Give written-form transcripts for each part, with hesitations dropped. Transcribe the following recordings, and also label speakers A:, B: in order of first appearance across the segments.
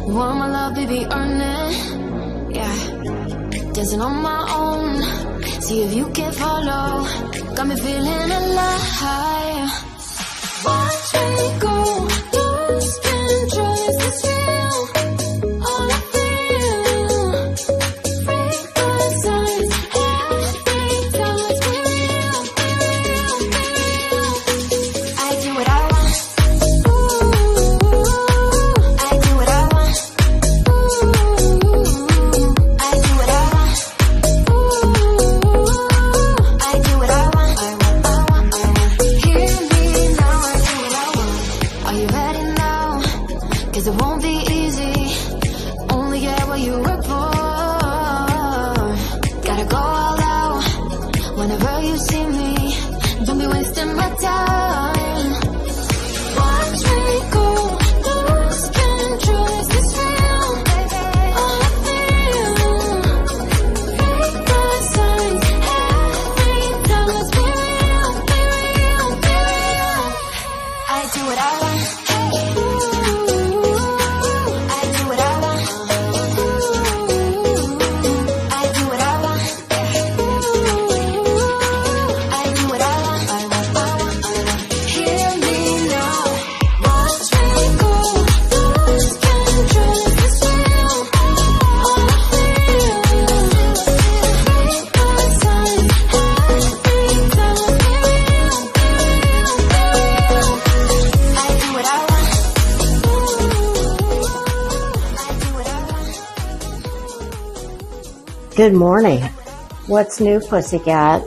A: Want my love, baby, earn it. Yeah, dancing on my own. See if you can follow. Got me feeling alive. Watch me go, lose control. Is this real? All I feel. Break the signs. Every time it's real, real, real. I do what I want. I do what I want. I do what I want. I do what I want. I want. Hear me now. I do what I want. Are you ready now? 'Cause it won't be easy. Only get what you work for. Gotta go all out whenever you see me. Don't be wasting my time. Watch me go, lose control. Is this real? All I feel. Break the signs. Every time let's be real, be real, be real. I do what I want. I do what I want. I do what I want. I do what I want. Hear me now. Watch me go, lose control. Is this real? All I feel. Break the signs. Every time let's be real, be real, be real. I do what I want. I do what I want.
B: Good morning. What's new, pussycat?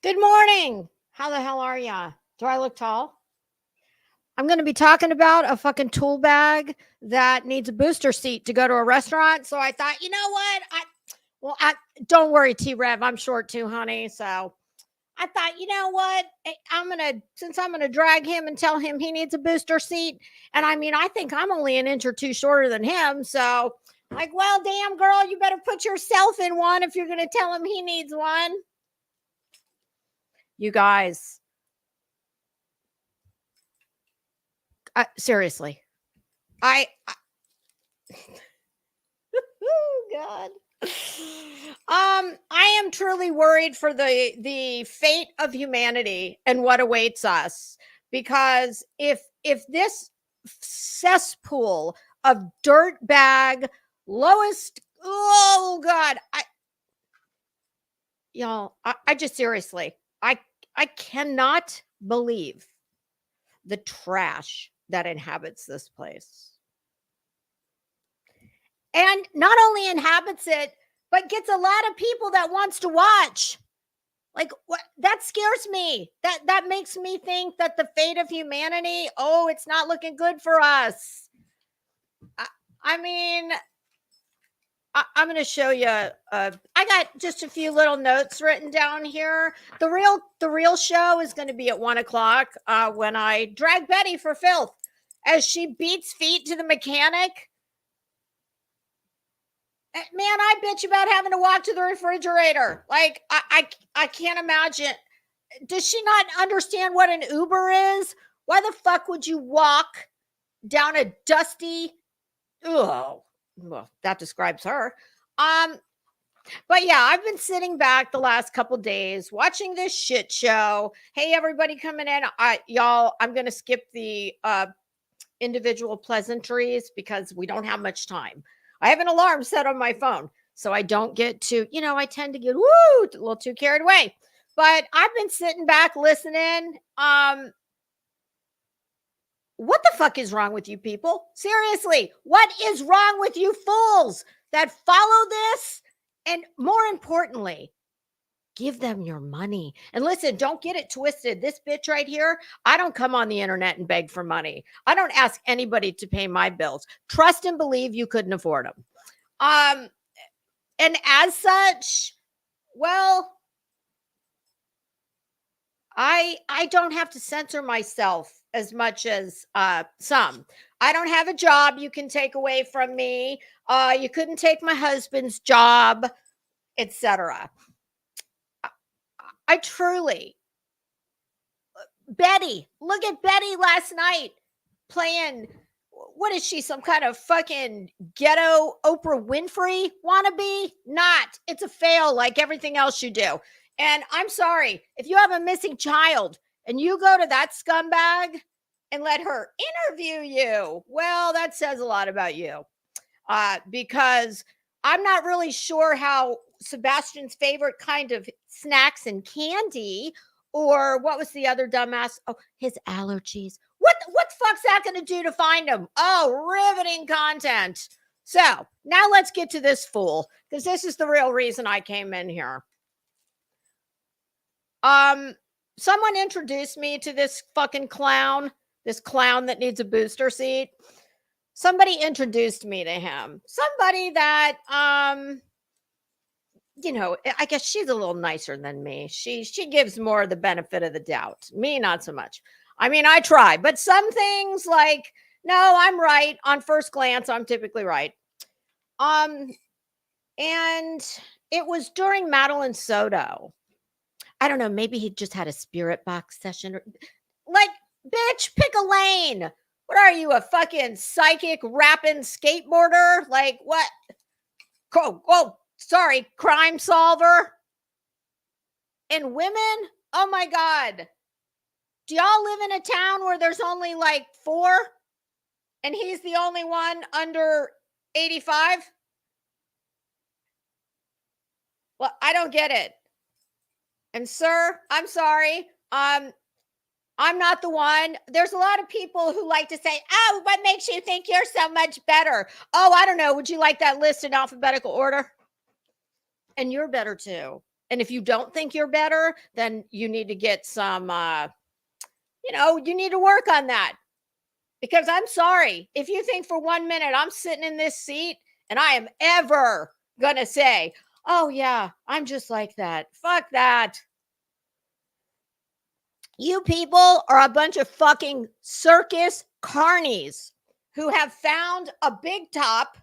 C: Good morning. How the hell are ya? Do I look tall? I'm going to be talking about a fucking tool bag that needs a booster seat to go to a restaurant. So I thought, you know what? I don't worry, T-Rev. I'm short too, honey. So I thought, you know what? Since I'm going to drag him and tell him he needs a booster seat. And I mean, I think I'm only an inch or two shorter than him. So like, well, damn girl, you better put yourself in one if you're going to tell him he needs one. You guys, seriously, I oh God, I am truly worried for the fate of humanity and what awaits us, because if this cesspool of dirt bag lowest, oh God, I just seriously, I cannot believe the trash that inhabits this place. And not only inhabits it, but gets a lot of people that wants to watch. Like, what? That scares me. That makes me think that the fate of humanity, oh, it's not looking good for us. I mean, I'm going to show you. I got just a few little notes written down here. The real show is going to be at 1:00 when I drag Betty for filth as she beats feet to the mechanic. Man, I bitch about having to walk to the refrigerator. Like, I can't imagine. Does she not understand what an Uber is? Why the fuck would you walk down a dusty? Oh. Well, that describes her. But yeah, I've been sitting back the last couple days watching this shit show. Hey, everybody coming in. Y'all, I'm going to skip the individual pleasantries because we don't have much time. I have an alarm set on my phone, so I don't get to, I tend to get a little too carried away. But I've been sitting back listening. What the fuck is wrong with you people? Seriously, what is wrong with you fools that follow this? And more importantly, give them your money. And listen, don't get it twisted. This bitch right here, I don't come on the internet and beg for money. I don't ask anybody to pay my bills. Trust and believe you couldn't afford them. And as such, well, I don't have to censor myself as much as some. I don't have a job you can take away from me. You couldn't take my husband's job, etc. I truly, Betty, look at Betty last night playing, what is she, some kind of fucking ghetto Oprah Winfrey wannabe? Not. It's a fail like everything else you do. And I'm sorry, if you have a missing child and you go to that scumbag and let her interview you, well, that says a lot about you. Because I'm not really sure how Sebastian's favorite kind of snacks and candy, or what was the other dumbass? Oh, his allergies. What the fuck's that going to do to find him? Oh, riveting content. So now let's get to this fool, because this is the real reason I came in here. Someone introduced me to this fucking clown, this clown that needs a booster seat. Somebody introduced me to him. Somebody that, you know, I guess she's a little nicer than me. She gives more the benefit of the doubt. Me, not so much. I mean, I try, but some things like, no, I'm right. On first glance, I'm typically right. And it was during Madeline Soto. I don't know, maybe he just had a spirit box session. Or, like, bitch, pick a lane. What are you, a fucking psychic rapping skateboarder? Like, what? Oh, sorry, crime solver. And women? Oh my God. Do y'all live in a town where there's only like 4? And he's the only one under 85? Well, I don't get it. And sir, I'm sorry. I'm not the one. There's a lot of people who like to say, oh, what makes you think you're so much better? Oh, I don't know. Would you like that list in alphabetical order? And you're better too. And if you don't think you're better, then you need to get some, you need to work on that. Because I'm sorry. If you think for 1 minute I'm sitting in this seat and I am ever going to say, oh yeah, I'm just like that. Fuck that. You people are a bunch of fucking circus carnies who have found a big top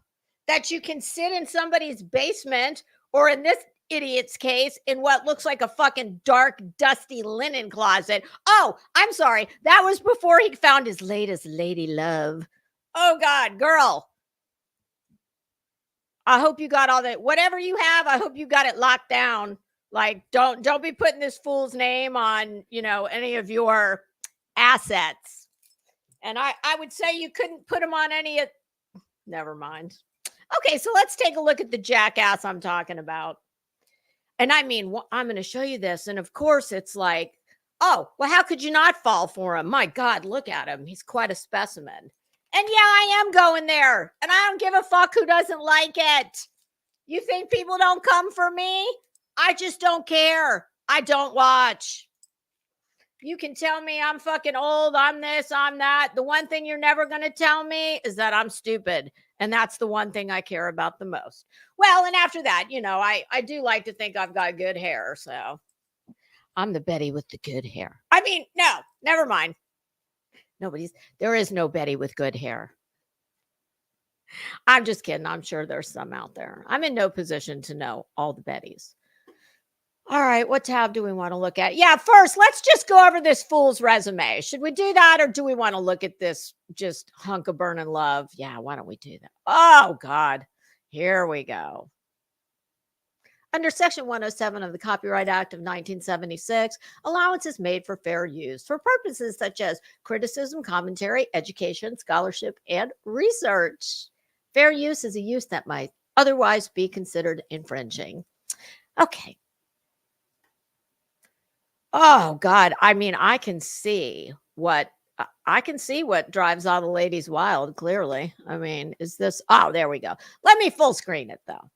C: that you can sit in somebody's basement, or in this idiot's case, in what looks like a fucking dark, dusty linen closet. Oh, I'm sorry. That was before he found his latest lady love. Oh God, girl. I hope you got all that. Whatever you have, I hope you got it locked down. Like, don't be putting this fool's name on, any of your assets. And I would say you couldn't put him on any of, never mind. Okay, so let's take a look at the jackass I'm talking about. And I mean, I'm going to show you this. And of course, it's like, oh, well, how could you not fall for him? My God, look at him. He's quite a specimen. And yeah, I am going there. And I don't give a fuck who doesn't like it. You think people don't come for me? I just don't care. I don't watch. You can tell me I'm fucking old, I'm this, I'm that. The one thing you're never going to tell me is that I'm stupid. And that's the one thing I care about the most. Well, and after that, I do like to think I've got good hair. So I'm the Betty with the good hair. I mean, no, never mind. There is no Betty with good hair. I'm just kidding. I'm sure there's some out there. I'm in no position to know all the Bettys. All right, what tab do we want to look at? Yeah, first, let's just go over this fool's resume. Should we do that, or do we want to look at this just hunk of burning love? Yeah, why don't we do that? Oh, God. Here we go. Under Section 107 of the Copyright Act of 1976, allowance is made for fair use for purposes such as criticism, commentary, education, scholarship, and research. Fair use is a use that might otherwise be considered infringing. Okay. Oh, God. I mean, I can see what I can see what drives all the ladies wild, clearly. I mean, is this? Oh, there we go. Let me full screen it, though.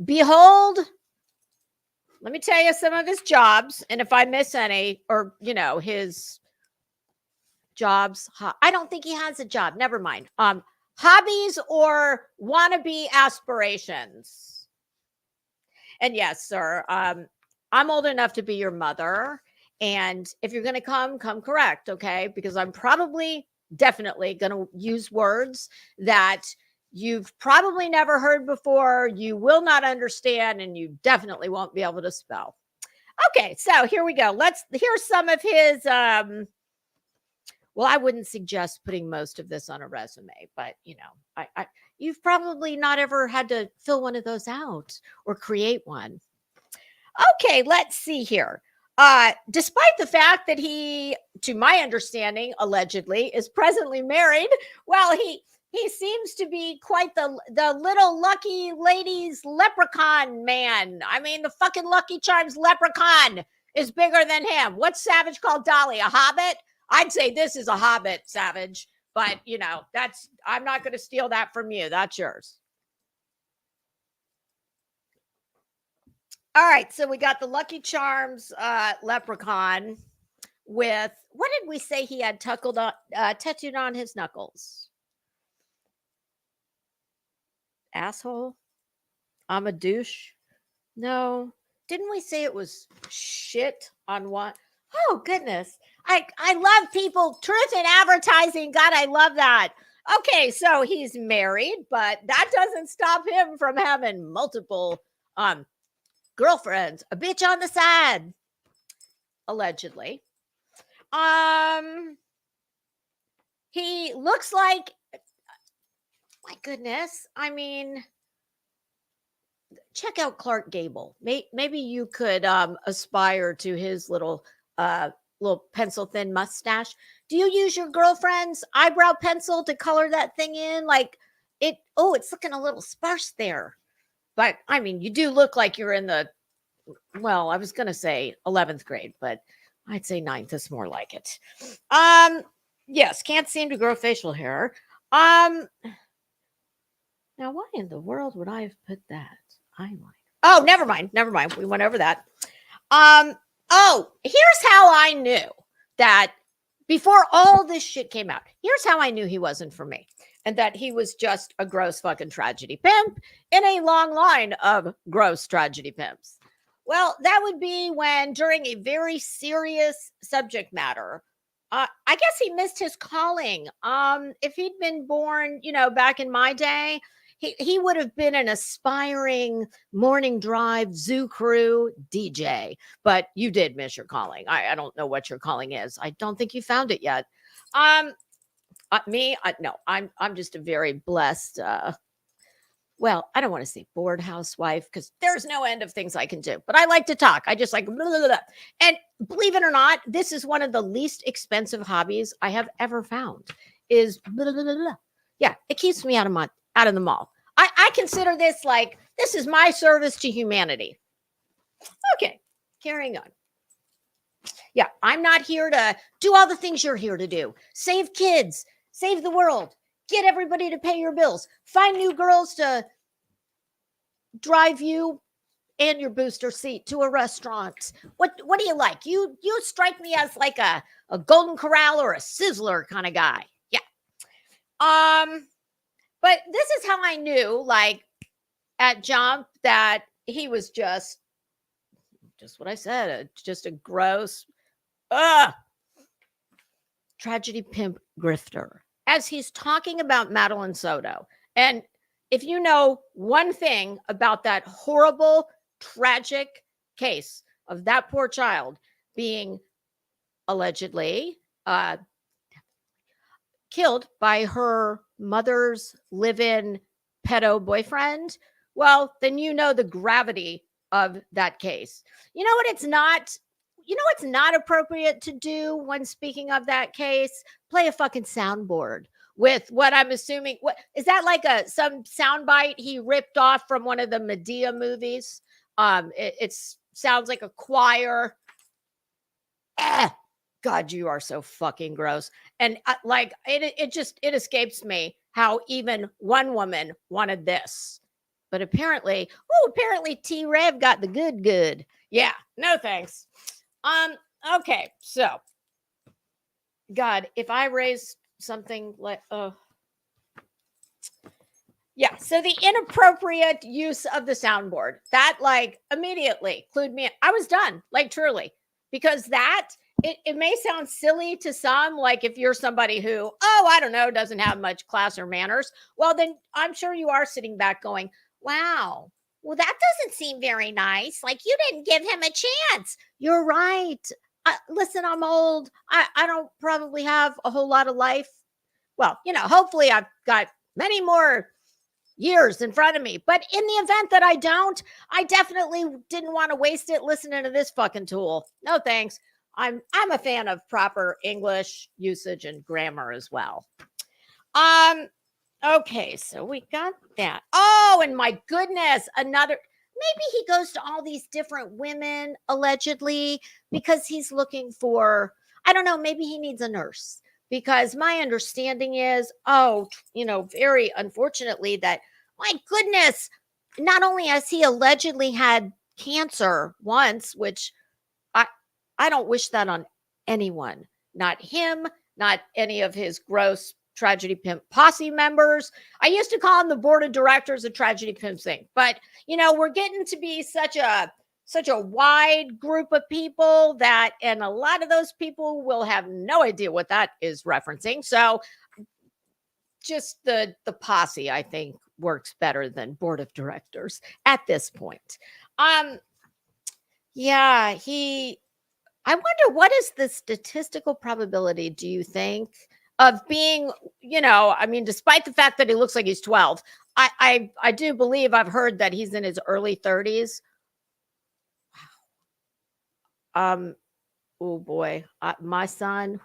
C: Behold, let me tell you some of his jobs. And if I miss any, or, his jobs, I don't think he has a job. Never mind. Hobbies or wannabe aspirations. And yes, sir, I'm old enough to be your mother. And if you're going to come correct, okay? Because I'm definitely going to use words that you've probably never heard before, you will not understand, and you definitely won't be able to spell. Okay, so here we go. Here's some of his, well, I wouldn't suggest putting most of this on a resume, but, you've probably not ever had to fill one of those out or create one. Okay, let's see here. Despite the fact that he, to my understanding, allegedly is presently married, well, he seems to be quite the little lucky lady's leprechaun man. I mean, the fucking Lucky Charms leprechaun is bigger than him. What's Savage called Dolly? A hobbit? I'd say this is a hobbit, Savage. But, I'm not going to steal that from you. That's yours. All right, so we got the Lucky Charms leprechaun with, what did we say he had tattooed on his knuckles? Asshole? I'm a douche? No. Didn't we say it was shit on what? Oh, goodness. I love people. Truth in advertising. God, I love that. Okay, so he's married, but that doesn't stop him from having multiple girlfriends, a bitch on the side, allegedly. He looks like, my goodness, I mean, check out Clark Gable. Maybe you could aspire to his little pencil thin mustache. Do you use your girlfriend's eyebrow pencil to color that thing in? Like it, it's looking a little sparse there. But I mean, you do look like you're in the, well, I was going to say 11th grade, but I'd say 9th is more like it. Yes, can't seem to grow facial hair. Now why in the world would I have put that eyeliner? Oh, never mind. We went over that. Oh, here's how I knew that before all this shit came out. Here's how I knew he wasn't for me. And that he was just a gross fucking tragedy pimp in a long line of gross tragedy pimps. Well, that would be when, during a very serious subject matter, I guess he missed his calling. If he'd been born, back in my day, he would have been an aspiring morning drive zoo crew DJ. But you did miss your calling. I don't know what your calling is. I don't think you found it yet. No, I'm just a very blessed, well, I don't want to say bored housewife because there's no end of things I can do, but I like to talk. I just like, blah, blah, blah. And believe it or not, this is one of the least expensive hobbies I have ever found is blah, blah, blah, blah. Yeah, it keeps me out of the mall. I consider this like, this is my service to humanity. Okay, carrying on. Yeah, I'm not here to do all the things you're here to do. Save kids, save the world, get everybody to pay your bills, find new girls to drive you and your booster seat to a restaurant. What do you like? You strike me as like a Golden Corral or a Sizzler kind of guy. Yeah. But this is how I knew, like, at Jump, that he was just what I said, just a gross tragedy pimp grifter. As he's talking about Madeline Soto. And if you know one thing about that horrible, tragic case of that poor child being allegedly killed by her mother's live-in pedo boyfriend, well, then you know the gravity of that case. You know what it's not appropriate to do when speaking of that case? Play a fucking soundboard with what I'm assuming. What is that, like some soundbite he ripped off from one of the Medea movies? It sounds like a choir God, you are so fucking gross. And like, it escapes me how even one woman wanted this. But apparently T-Rev got the good. Yeah, no thanks. Okay, so God, if I raise something like, yeah, so the inappropriate use of the soundboard, that like immediately clued me in. I was done, like truly, because that it may sound silly to some, like if you're somebody who, oh, I don't know, doesn't have much class or manners. Well, then I'm sure you are sitting back going, wow, well, that doesn't seem very nice. Like you didn't give him a chance. You're right. Listen, I'm old. I don't probably have a whole lot of life. Well, hopefully I've got many more years in front of me. But in the event that I don't, I definitely didn't want to waste it listening to this fucking tool. No thanks. I'm a fan of proper English usage and grammar as well. Okay, so we got that. Oh, and my goodness, maybe he goes to all these different women allegedly because he's looking for, I don't know, maybe he needs a nurse. Because my understanding is, very unfortunately, that my goodness, not only has he allegedly had cancer once, which I don't wish that on anyone, not him, not any of his gross Tragedy Pimp posse members. I used to call him the board of directors of Tragedy Pimp Sing, but we're getting to be such a wide group of people and a lot of those people will have no idea what that is referencing. So just the posse, I think, works better than board of directors at this point. Yeah, I wonder, what is the statistical probability, do you think, of being, despite the fact that he looks like he's 12, I do believe I've heard that he's in his early 30s. Oh boy, my son,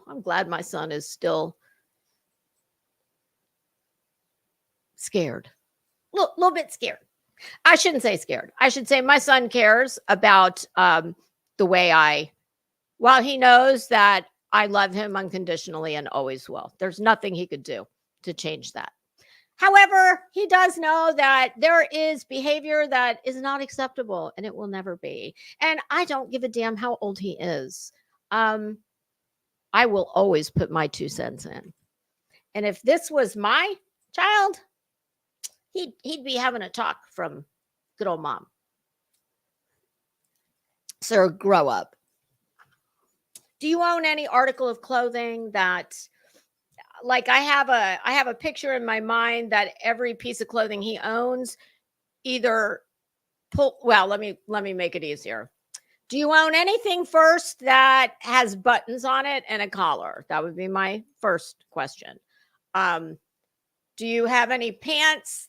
C: I'm glad my son is still scared. Little bit scared. I shouldn't say scared. I should say my son cares about the way while he knows that I love him unconditionally and always will. There's nothing he could do to change that. However, he does know that there is behavior that is not acceptable and it will never be. And I don't give a damn how old he is. I will always put my 2 cents in. And if this was my child, he'd be having a talk from good old mom. So grow up. Do you own any article of clothing that, like, I have a picture in my mind that every piece of clothing he owns either let me make it easier. Do you own anything first that has buttons on it and a collar? That would be my first question. Do you have any pants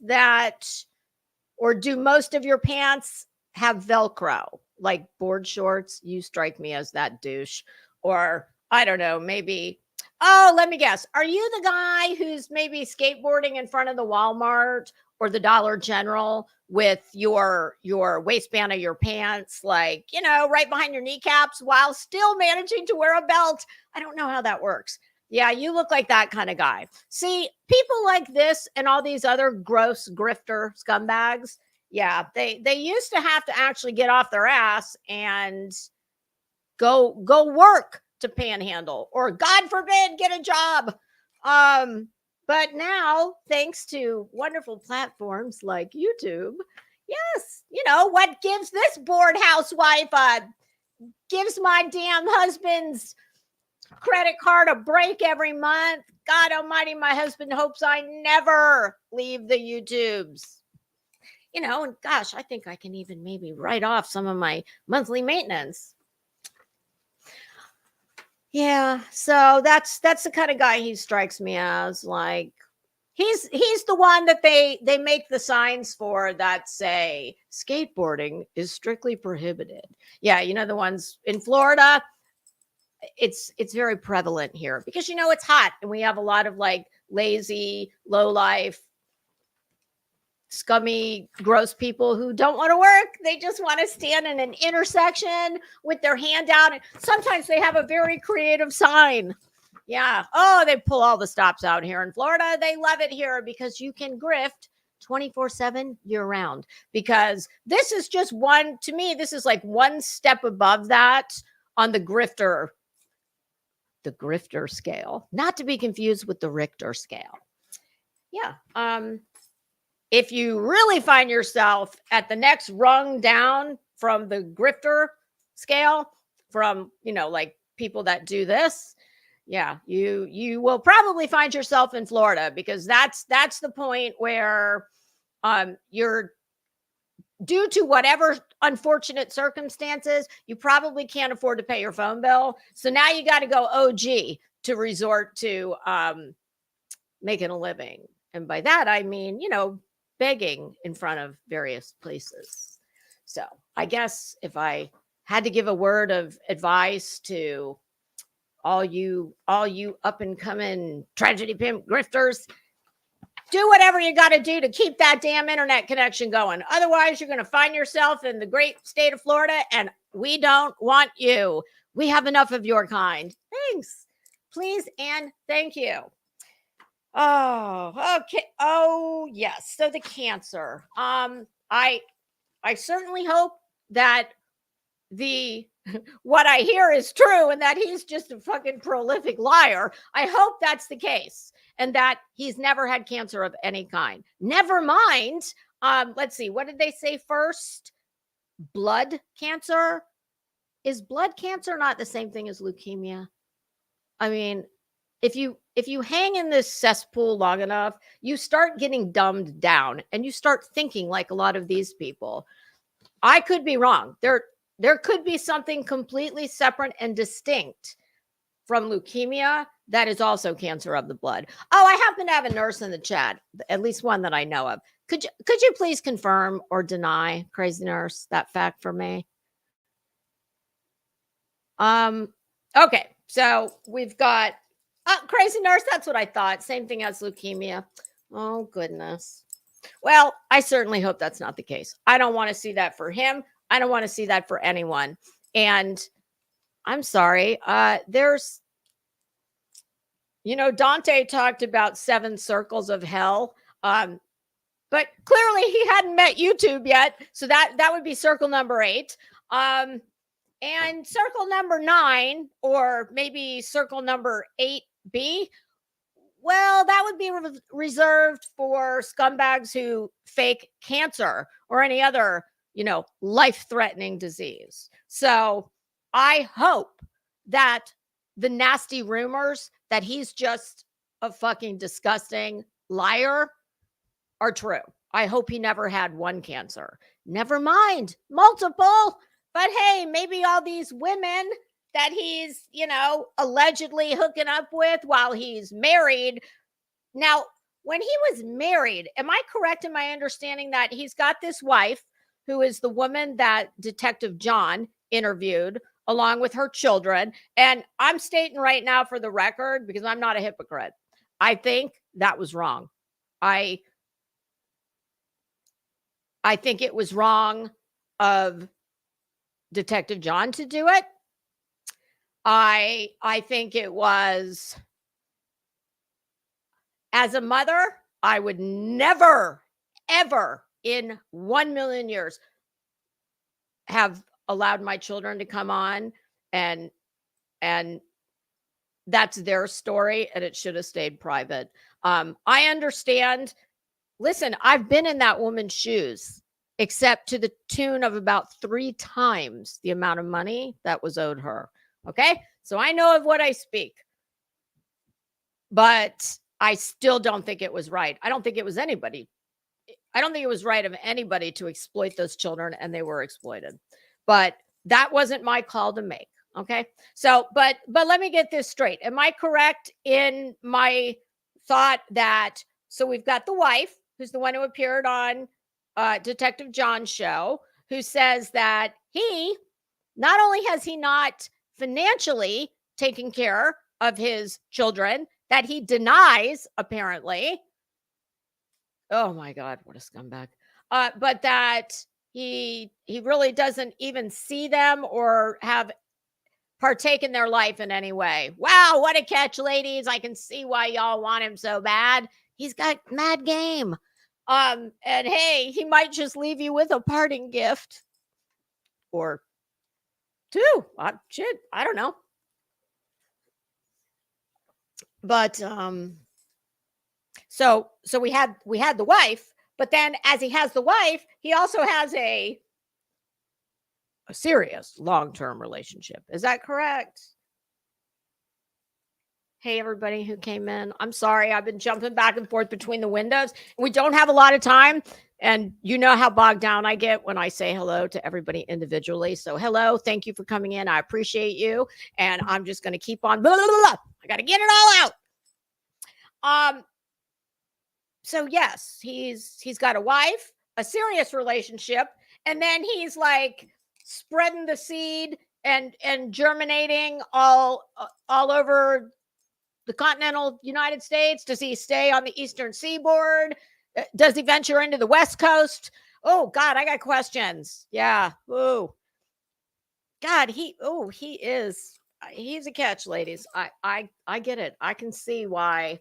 C: or do most of your pants have Velcro, like board shorts? You strike me as that douche. Or I don't know, maybe, let me guess. Are you the guy who's maybe skateboarding in front of the Walmart or the Dollar General with your waistband of your pants, like, right behind your kneecaps while still managing to wear a belt? I don't know how that works. Yeah, you look like that kind of guy. See, people like this and all these other gross grifter scumbags, yeah, they used to have to actually get off their ass and go work to panhandle, or God forbid, get a job. But now, thanks to wonderful platforms like YouTube, yes, what gives this bored housewife gives my damn husband's credit card a break every month. God almighty, my husband hopes I never leave the YouTubes. And gosh, I think I can even maybe write off some of my monthly maintenance. Yeah, so that's the kind of guy he strikes me as. Like, he's the one that they make the signs for that say skateboarding is strictly prohibited. Yeah, the ones in Florida. It's very prevalent here because it's hot and we have a lot of like lazy, low life scummy, gross people who don't want to work. They just want to stand in an intersection with their hand out. And sometimes they have a very creative sign. Yeah. Oh, they pull all the stops out here in Florida. They love it here because you can grift 24/7 year round. Because this is just one, to me, this is like one step above that on the grifter scale, not to be confused with the Richter scale. Yeah. If you really find yourself at the next rung down from the grifter scale, from, you know, like people that do this, yeah, you will probably find yourself in Florida, because that's the point where you're, due to whatever unfortunate circumstances, you probably can't afford to pay your phone bill. So now you got to go OG to resort to making a living. And by that, I mean, you know, begging in front of various places. So I guess if I had to give a word of advice to all you up and coming tragedy pimp grifters, do whatever you got to do to keep that damn internet connection going. Otherwise, you're going to find yourself in the great state of Florida, and we don't want you. We have enough of your kind. Thanks. Please and thank you. Oh, okay. Oh, yes. So the cancer. I certainly hope that what I hear is true and that he's just a fucking prolific liar. I hope that's the case and that he's never had cancer of any kind. Never mind. Let's see. What did they say first? Blood cancer? Is blood cancer not the same thing as leukemia? I mean, if you hang in this cesspool long enough, you start getting dumbed down and you start thinking like a lot of these people. I could be wrong. There could be something completely separate and distinct from leukemia that is also cancer of the blood. Oh, I happen to have a nurse in the chat, at least one that I know of. Could you please confirm or deny, crazy nurse, that fact for me? Okay, so we've got crazy nurse. That's what I thought. Same thing as leukemia. Oh, goodness. Well, I certainly hope that's not the case. I don't want to see that for him. I don't want to see that for anyone. And I'm sorry. There's, you know, Dante talked about 7 circles of hell. But clearly he hadn't met YouTube yet. So that would be circle number 8. And circle number 9, or maybe circle number 8B, well, that would be reserved for scumbags who fake cancer or any other, you know, life-threatening disease. So I hope that the nasty rumors that he's just a fucking disgusting liar are true. I hope he never had one cancer. Never mind, multiple. But hey, maybe all these women that he's, you know, allegedly hooking up with while he's married. Now, when he was married, am I correct in my understanding that he's got this wife who is the woman that Detective John interviewed along with her children? And I'm stating right now for the record, because I'm not a hypocrite, I think that was wrong. I think it was wrong of Detective John to do it. I think it was, as a mother, I would never, ever in 1 million years have allowed my children to come on, and that's their story, and it should have stayed private. I understand. Listen, I've been in that woman's shoes, except to the tune of about 3 times the amount of money that was owed her. Okay, so I know of what I speak, but I still don't think it was right. I don't think it was anybody. I don't think it was right of anybody to exploit those children, and they were exploited. But that wasn't my call to make. Okay, so but let me get this straight. Am I correct in my thought that, so we've got the wife, who's the one who appeared on Detective John's show, who says that he, not only has he not financially taken care of his children, that he denies, apparently, Oh my God, what a scumbag. But that he really doesn't even see them or have partake in their life in any way. Wow, what a catch, ladies. I can see why y'all want him so bad. He's got mad game. And hey, he might just leave you with a parting gift or two. Shit, I don't know. But so we had the wife, but then as he has the wife, he also has a serious long-term relationship. Is that correct? Hey, everybody who came in. I'm sorry. I've been jumping back and forth between the windows. We don't have a lot of time. And you know how bogged down I get when I say hello to everybody individually. So hello. Thank you for coming in. I appreciate you. And I'm just going to keep on. Blah, blah, blah, blah. I got to get it all out. So yes, he's got a wife, a serious relationship. And then he's like spreading the seed and germinating all over the continental United States. Does he stay on the eastern seaboard? Does he venture into the West Coast? Oh God, I got questions. Yeah. Oh God, he's a catch, ladies. I get it. I can see why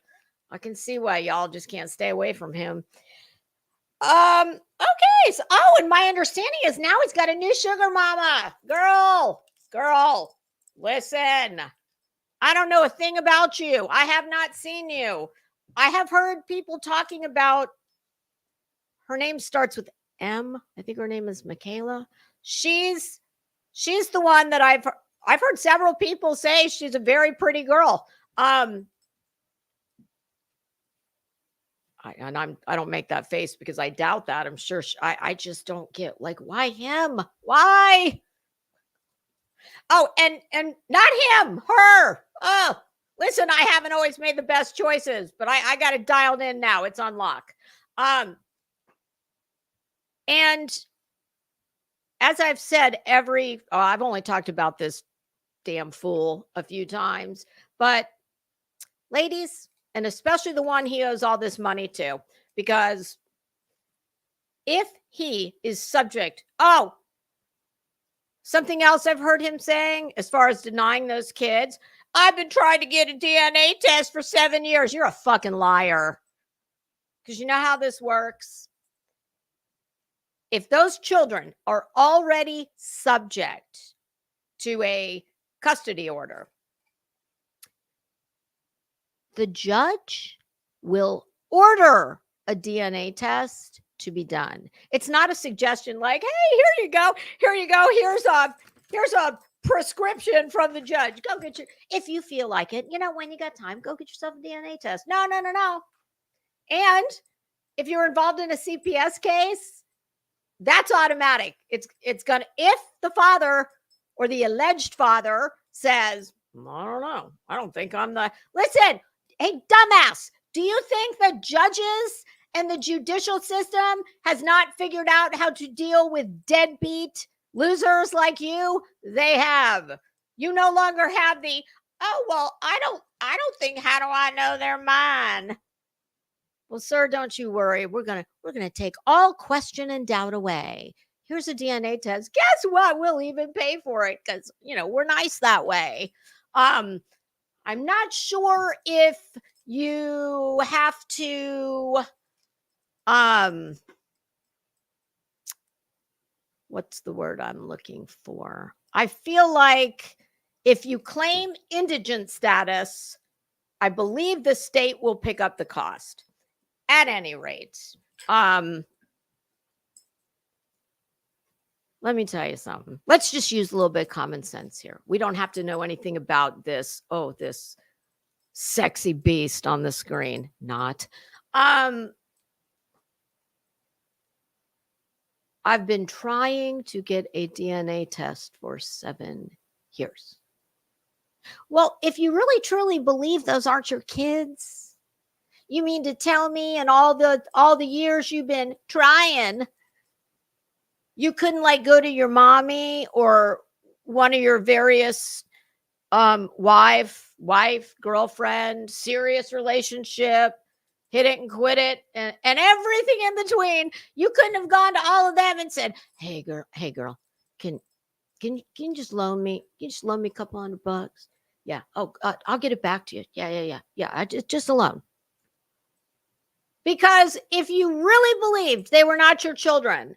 C: y'all just can't stay away from him. Okay. So, and my understanding is now he's got a new sugar mama. Girl, listen. I don't know a thing about you. I have not seen you. I have heard people talking about, her name starts with M. I think her name is Michaela. She's the one that I've heard several people say she's a very pretty girl. I don't make that face because I doubt that. I'm sure I just don't get, like, why him? Why? Oh, and not him, her. Oh, listen, I haven't always made the best choices, but I got it dialed in now. It's on lock. And as I've said, I've only talked about this damn fool a few times, but ladies, and especially the one he owes all this money to, because if he is subject, something else I've heard him saying as far as denying those kids, I've been trying to get a DNA test for 7 years. You're a fucking liar. Because you know how this works? If those children are already subject to a custody order, the judge will order a DNA test to be done. It's not a suggestion like, hey, here you go. Here's a prescription from the judge. Go get if you feel like it, when you got time, go get yourself a DNA test. No. And if you're involved in a CPS case, that's automatic. It's gonna, if the father or the alleged father says, I don't know, I don't think I'm the, listen, hey, dumbass, do you think the judges and the judicial system has not figured out how to deal with deadbeat losers like you? They have. You no longer have the, I don't think, how do I know they're mine? Well, sir, don't you worry. We're gonna take all question and doubt away. Here's a DNA test. Guess what? We'll even pay for it because we're nice that way. I'm not sure if you have to what's the word I'm looking for? I feel like if you claim indigent status, I believe the state will pick up the cost. At any rate, let me tell you something. Let's just use a little bit of common sense here. We don't have to know anything about this. Oh, this sexy beast on the screen. Not. I've been trying to get a DNA test for 7 years. Well, if you really truly believe those aren't your kids, you mean to tell me in all the years you've been trying, you couldn't go to your mommy or one of your various wife, girlfriend, serious relationship, hit it and quit it, and everything in between. You couldn't have gone to all of them and said, hey girl, can you just loan me? Can you just loan me a couple $100? Yeah. Oh, I'll get it back to you. Yeah. Just a loan. Because if you really believed they were not your children,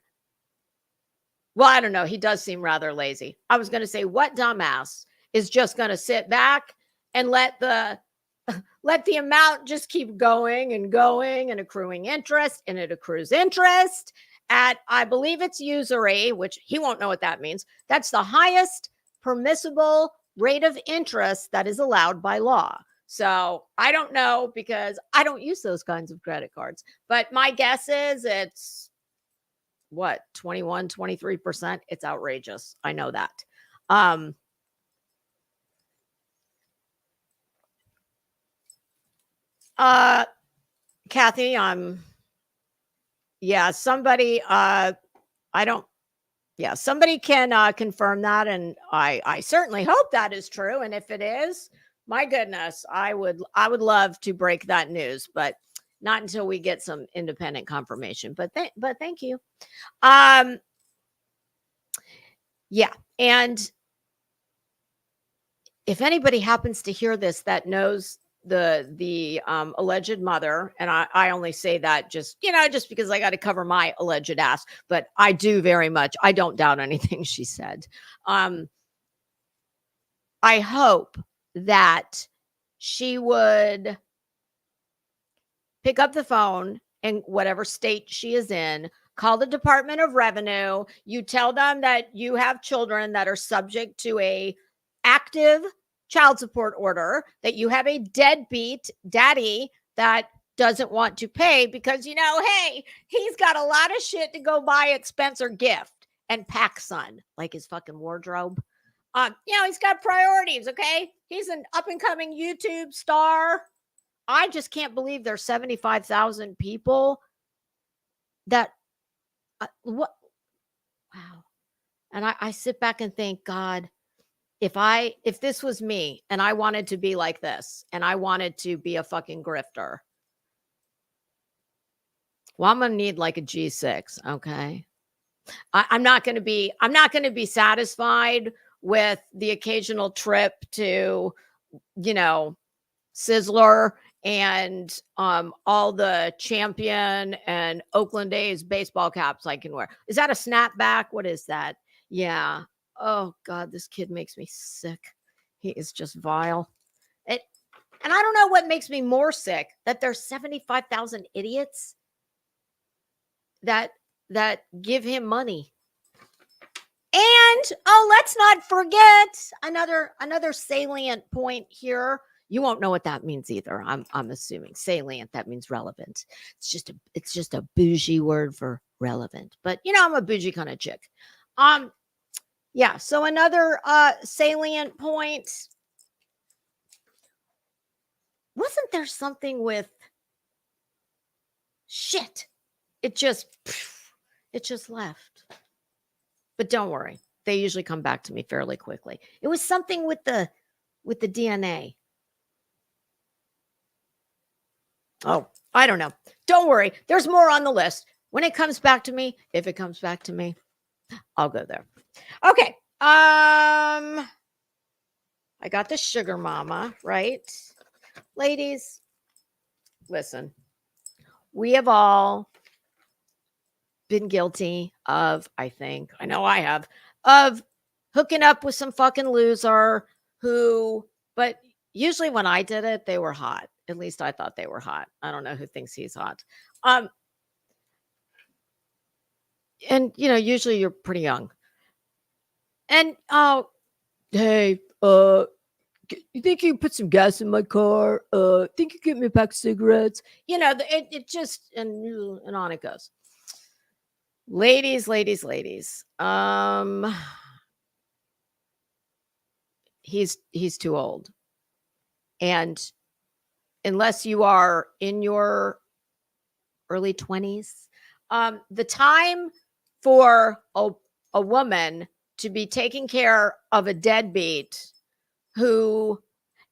C: well, I don't know. He does seem rather lazy. I was going to say, what dumbass is just going to sit back and let the amount just keep going and accruing interest, and it accrues interest at, I believe it's usury, which he won't know what that means. That's the highest permissible rate of interest that is allowed by law. So I don't know, because I don't use those kinds of credit cards, but my guess is it's what, 21, 23%. It's outrageous. I know that. Kathy, somebody can confirm that. And I certainly hope that is true. And if it is, my goodness, I would love to break that news, but not until we get some independent confirmation. But thank you. Yeah. And if anybody happens to hear this that knows the alleged mother, and I only say that just because I got to cover my alleged ass, but I do very much, I don't doubt anything she said. I hope that she would pick up the phone in whatever state she is in, call the Department of Revenue. You tell them that you have children that are subject to a active child support order, that you have a deadbeat daddy that doesn't want to pay because, hey, he's got a lot of shit to go buy at Spencer Gift and PacSun, like his fucking wardrobe. He's got priorities, okay? He's an up-and-coming YouTube star. I just can't believe there's 75,000 people that wow. And I sit back and think, God, if this was me and I wanted to be like this and I wanted to be a fucking grifter, well, I'm going to need like a G6. Okay. I'm not going to be satisfied with the occasional trip to, Sizzler and all the Champion and Oakland A's baseball caps I can wear. Is that a snapback? What is that? Yeah. Oh God, this kid makes me sick. He is just vile. And I don't know what makes me more sick, that there's 75,000 idiots that give him money. And let's not forget another salient point here. You won't know what that means either. I'm assuming salient, that means relevant. It's just a bougie word for relevant. But I'm a bougie kind of chick. Yeah, so another salient point. Wasn't there something with shit? It just left. But don't worry. They usually come back to me fairly quickly. It was something with the DNA. Oh, I don't know. Don't worry. There's more on the list. When it comes back to me, if it comes back to me, I'll go there. Okay. I got the sugar mama, right? Ladies, listen. We have all been guilty of, I know I have, of hooking up with some fucking loser but usually when I did it, they were hot. At least I thought they were hot. I don't know who thinks he's hot. And usually you're pretty young. And hey, you think you can put some gas in my car? Think you get me a pack of cigarettes? It just and on it goes. Ladies. He's too old. And unless you are in your early 20s, the time for a woman to be taking care of a deadbeat who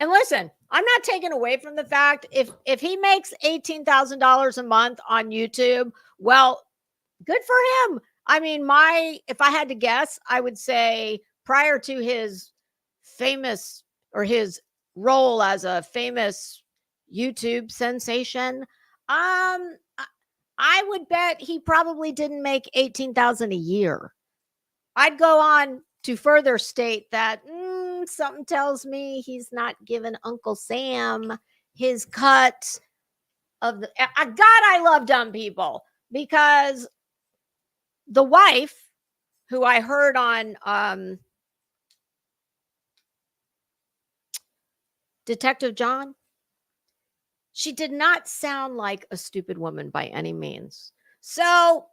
C: And listen, I'm not taking away from the fact if he makes $18,000 a month on YouTube, well, good for him. I mean, if I had to guess, I would say prior to his famous or his role as a famous YouTube sensation, I would bet he probably didn't make 18,000 a year. I'd go on to further state that something tells me he's not giving Uncle Sam his cut of the. God, I love dumb people, because the wife, who I heard on Detective John, she did not sound like a stupid woman by any means. So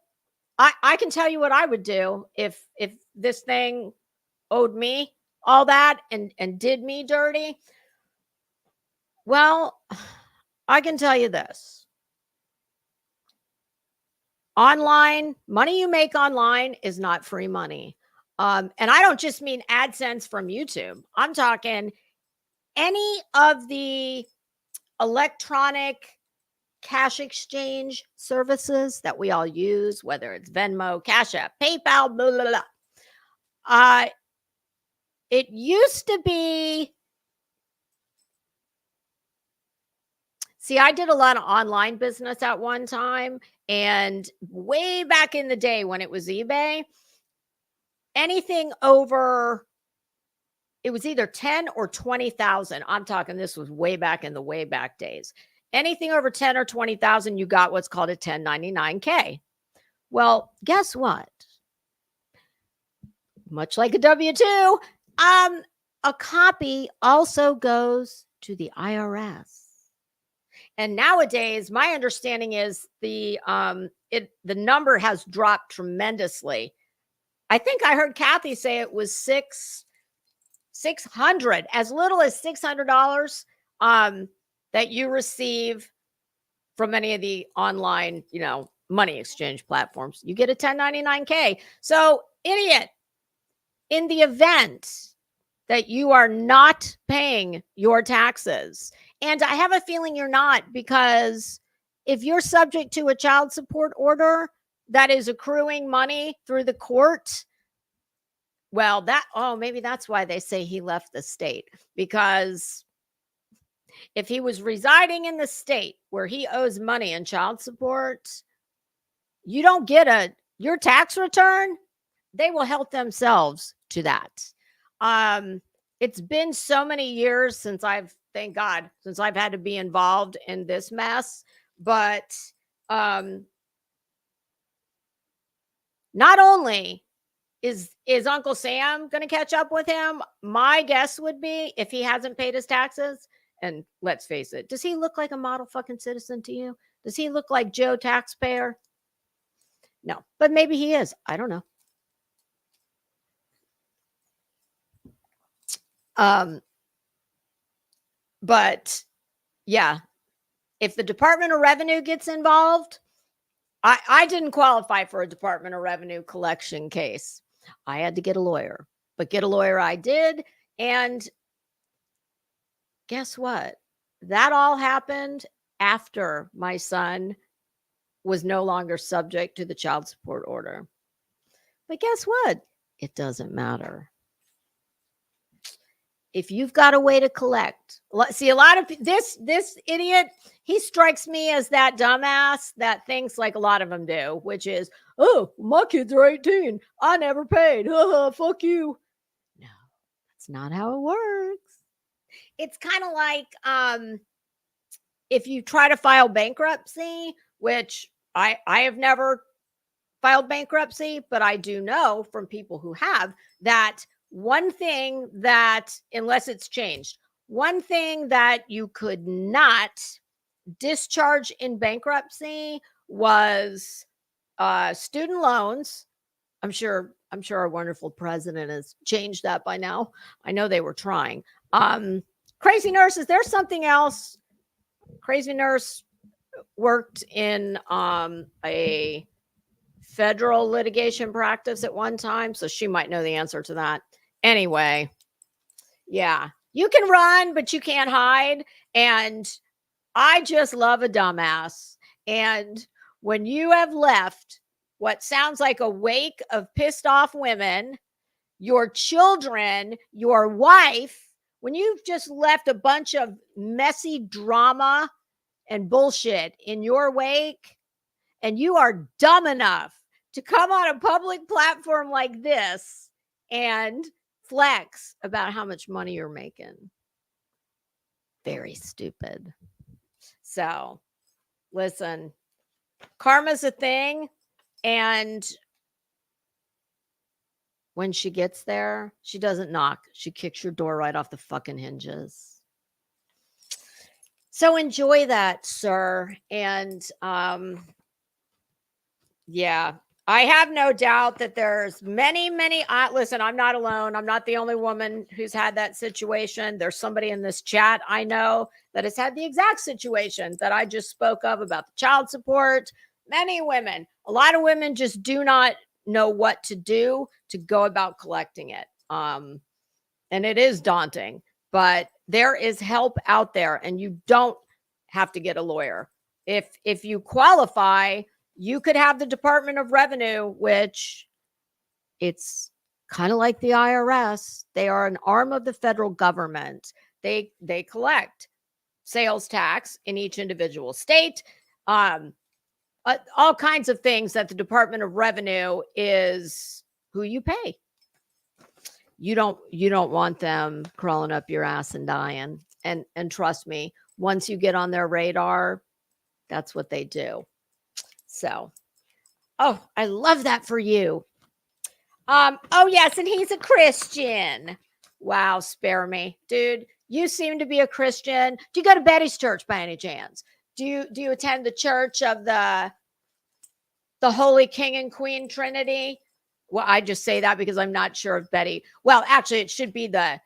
C: I can tell you what I would do if this thing owed me all that and did me dirty. Well, I can tell you this. Online, money you make online is not free money. And I don't just mean AdSense from YouTube. I'm talking any of the electronic cash exchange services that we all use, whether it's Venmo, Cash App, PayPal, blah, blah, blah. It used to be, see, I did a lot of online business at one time, and way back in the day when it was eBay, anything over, it was either 10 or 20,000. I'm talking, this was way back in the way back days. Anything over 10 or 20,000, you got what's called a 1099K. Well, guess what? Much like a W-2, a copy also goes to the IRS. And nowadays, my understanding is the number has dropped tremendously. I think I heard Kathy say it was $600, as little as $600 that you receive from any of the online, money exchange platforms. You get a 1099K. So, idiot, in the event that you are not paying your taxes, and I have a feeling you're not, because if you're subject to a child support order that is accruing money through the court, well, maybe that's why they say he left the state, because if he was residing in the state where he owes money in child support, you don't get your tax return. They will help themselves to that. It's been so many years since thank God, since I've had to be involved in this mess, but not only is Uncle Sam going to catch up with him, my guess would be, if he hasn't paid his taxes, and let's face it, does he look like a model fucking citizen to you? Does he look like Joe Taxpayer? No, but maybe he is. I don't know. But yeah, if the Department of Revenue gets involved, I didn't qualify for a Department of Revenue collection case. I had to get a lawyer, but get a lawyer I did. And guess what? That all happened after my son was no longer subject to the child support order. But guess what? It doesn't matter. If you've got a way to collect, see, a lot of this idiot, he strikes me as that dumbass that thinks like a lot of them do, which is, oh, my kids are 18. I never paid. Fuck you. No, that's not how it works. It's kind of like if you try to file bankruptcy, which I have never filed bankruptcy, but I do know from people who have, that one thing that, unless it's changed, one thing that you could not discharge in bankruptcy was student loans. I'm sure our wonderful president has changed that by now. I know they were trying. Crazy nurse, is there something else? Crazy nurse worked in a federal litigation practice at one time, so she might know the answer to that. Anyway, yeah, You can run, but you can't hide. And I just love a dumbass. And when you have left what sounds like a wake of pissed off women, your children, your wife, when you've just left a bunch of messy drama and bullshit in your wake, and you are dumb enough to come on a public platform like this and flex about how much money you're making. Very stupid. So, listen, karma's a thing, and when she gets there, she doesn't knock. She kicks your door right off the fucking hinges. So enjoy that, sir. And yeah, I have no doubt that there's many, listen, I'm not alone. I'm not the only woman who's had that situation. There's somebody in this chat I know that has had the exact situation that I just spoke of about the child support. Many women, a lot of women just do not know what to do to go about collecting it. And it is daunting, but there is help out there, and you don't have to get a lawyer. If you qualify, you could have the Department of Revenue, which it's kind of like the IRS. They are an arm of the federal government. They collect sales tax in each individual state. All kinds of things that the Department of Revenue is who you pay. You don't want them crawling up your ass and dying. And trust me, once you get on their radar, that's what they do. So, oh, I love that for you. Oh yes, and he's a Christian. Wow, spare me, dude. You seem to be a Christian. Do you go to Betty's church by any chance? Do you attend the church of the Holy King and Queen Trinity? Well, I just say that because I'm not sure if Betty. Well, actually, it should be the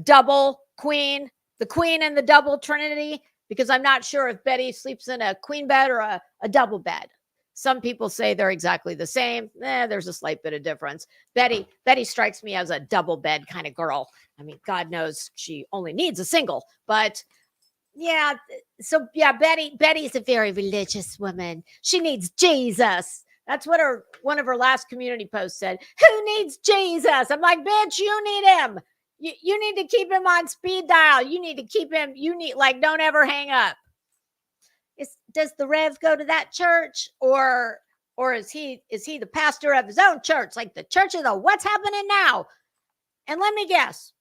C: double queen, the queen and the double Trinity, because I'm not sure if Betty sleeps in a queen bed or a double bed. Some people say they're exactly the same. There's a slight bit of difference. Betty strikes me as a double bed kind of girl. I mean, God knows she only needs a single, but yeah. So yeah, Betty's a very religious woman. She needs Jesus. That's what one of her last community posts said. Who needs Jesus? I'm like, bitch, you need him. You need to keep him on speed dial. You need to keep him. Don't ever hang up. Does the Rev go to that church, or is he the pastor of his own church, like the church of the what's happening now? And let me guess,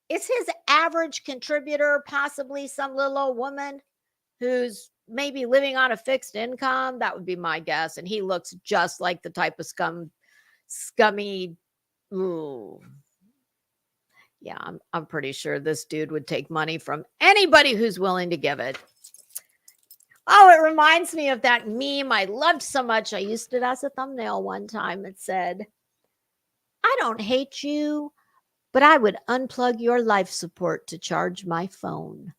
C: is his average contributor possibly some little old woman who's maybe living on a fixed income? That would be my guess. And he looks just like the type of scummy. Ooh. Yeah, I'm pretty sure this dude would take money from anybody who's willing to give it. Oh, it reminds me of that meme I loved so much. I used it as a thumbnail one time. It said, I don't hate you, but I would unplug your life support to charge my phone.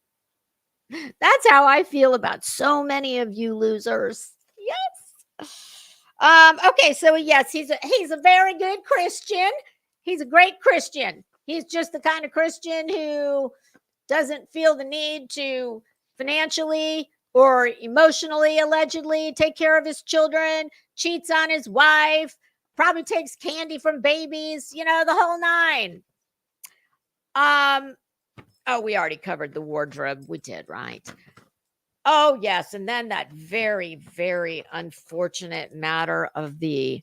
C: That's how I feel about so many of you losers. Yes. Okay, so yes, he's a very good Christian. He's a great Christian. He's just the kind of Christian who doesn't feel the need to financially or emotionally, allegedly, take care of his children, cheats on his wife, probably takes candy from babies, the whole nine. Oh, we already covered the wardrobe. We did, right? Oh, yes. And then that very, very unfortunate matter of the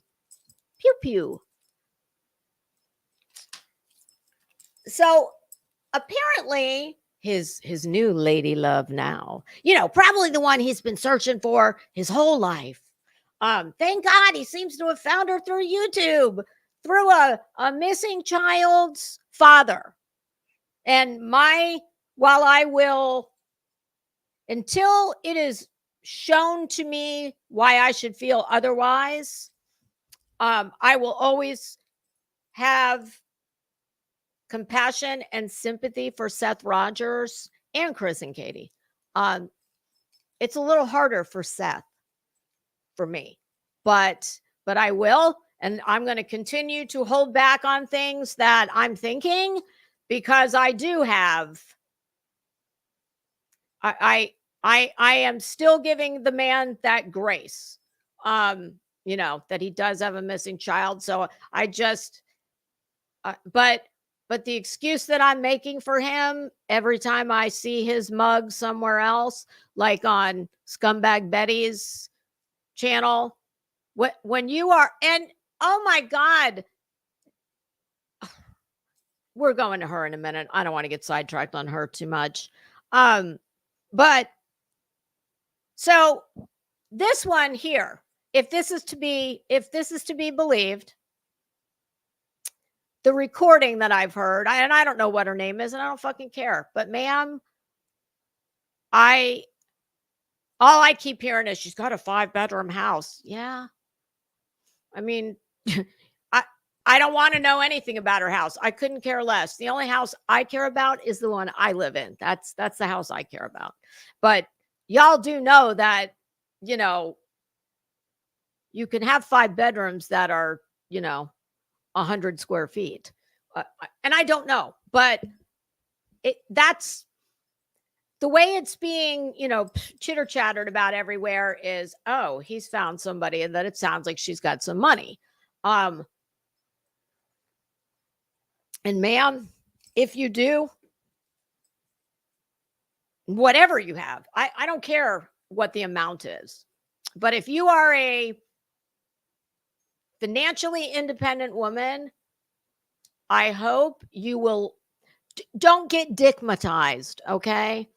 C: pew-pew. So apparently his new lady love now, probably the one he's been searching for his whole life. Thank God he seems to have found her through YouTube, through a missing child's father. And while I will, until it is shown to me why I should feel otherwise, I will always have compassion and sympathy for Seth Rogers and Chris and Katie. It's a little harder for Seth, for me, but I will, and I'm going to continue to hold back on things that I'm thinking because I do have, I am still giving the man that grace, you know, that he does have a missing child. So I just, but the excuse that I'm making for him every time I see his mug somewhere else, like on Scumbag Betty's channel, when you are, and oh my God, we're going to her in a minute. I don't want to get sidetracked on her too much. But so this one here, if this is to be believed, the recording that I've heard, and I don't know what her name is, and I don't fucking care, but ma'am, all I keep hearing is she's got a 5-bedroom house. Yeah. I mean, I don't want to know anything about her house. I couldn't care less. The only house I care about is the one I live in. That's the house I care about. But y'all do know that, you know, you can have 5 bedrooms that are, you know, 100 square feet. And I don't know, but that's the way it's being, you know, chitter chattered about everywhere is, oh, he's found somebody and that it sounds like she's got some money. And ma'am, if you do, whatever you have, I don't care what the amount is, but if you are a financially independent woman, I hope you will don't get dickmatized, okay?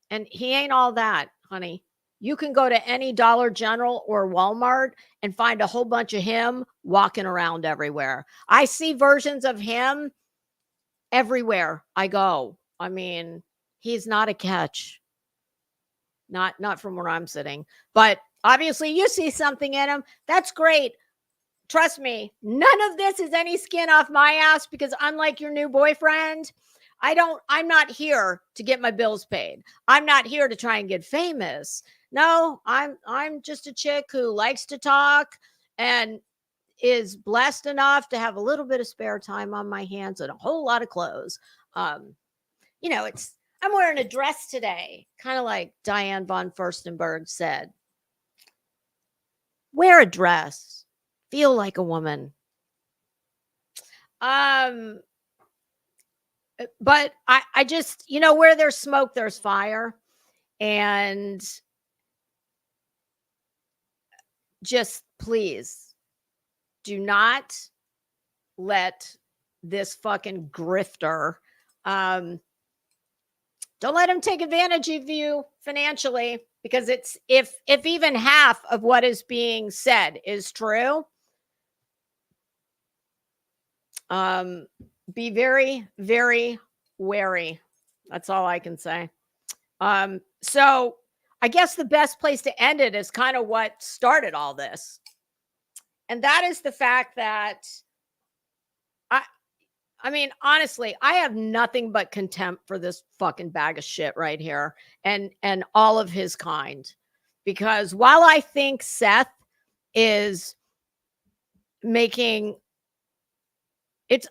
C: And he ain't all that, honey. You can go to any Dollar General or Walmart and find a whole bunch of him walking around everywhere. I see versions of him everywhere I go. I mean, he's not a catch. Not from where I'm sitting. But obviously you see something in him. That's great. Trust me, none of this is any skin off my ass, because unlike your new boyfriend, I'm not here to get my bills paid. I'm not here to try and get famous. No, I'm just a chick who likes to talk and is blessed enough to have a little bit of spare time on my hands and a whole lot of clothes. You know, I'm wearing a dress today, kind of like Diane von Furstenberg said. Wear a dress. Feel like a woman. But I just, you know, where there's smoke, there's fire. And just please do not let this fucking grifter, don't let him take advantage of you financially, because it's, if even half of what is being said is true, be very, very wary. That's all I can say. So I guess the best place to end it is kind of what started all this. And that is the fact that I mean, honestly, I have nothing but contempt for this fucking bag of shit right here and all of his kind. Because while I think Seth is making